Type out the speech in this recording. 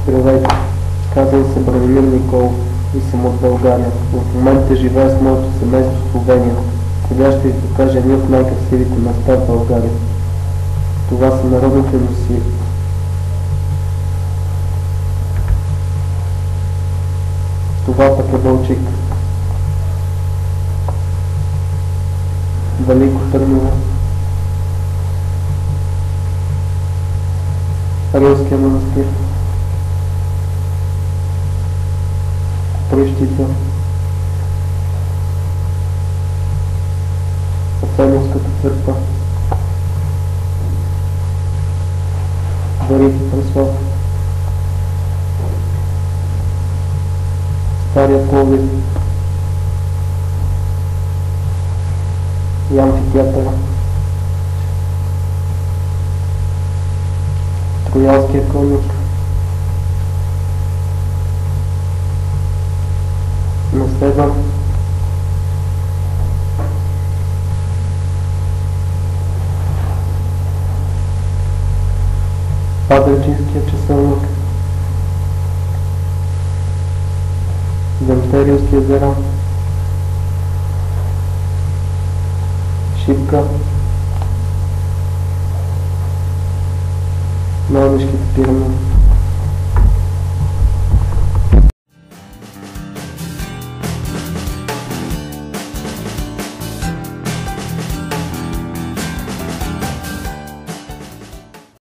Здравейте, казвам се Бранимир Николов и съм от България. В момента живея с моето семейство в Словения. Сега ще ви покажа едни от най-красивите места в България. Това са народните носи. Това пък е Балчик. Велико Търново. Рилския манастир. Копривщица. Асеновската църква. Велики Преслав. Стария Пловдив. И амфитеатъра. Троянския конник. Несебър. Пазарджийския часовник. Земтериевски езера. Шипка. Мелнишките пирамиди.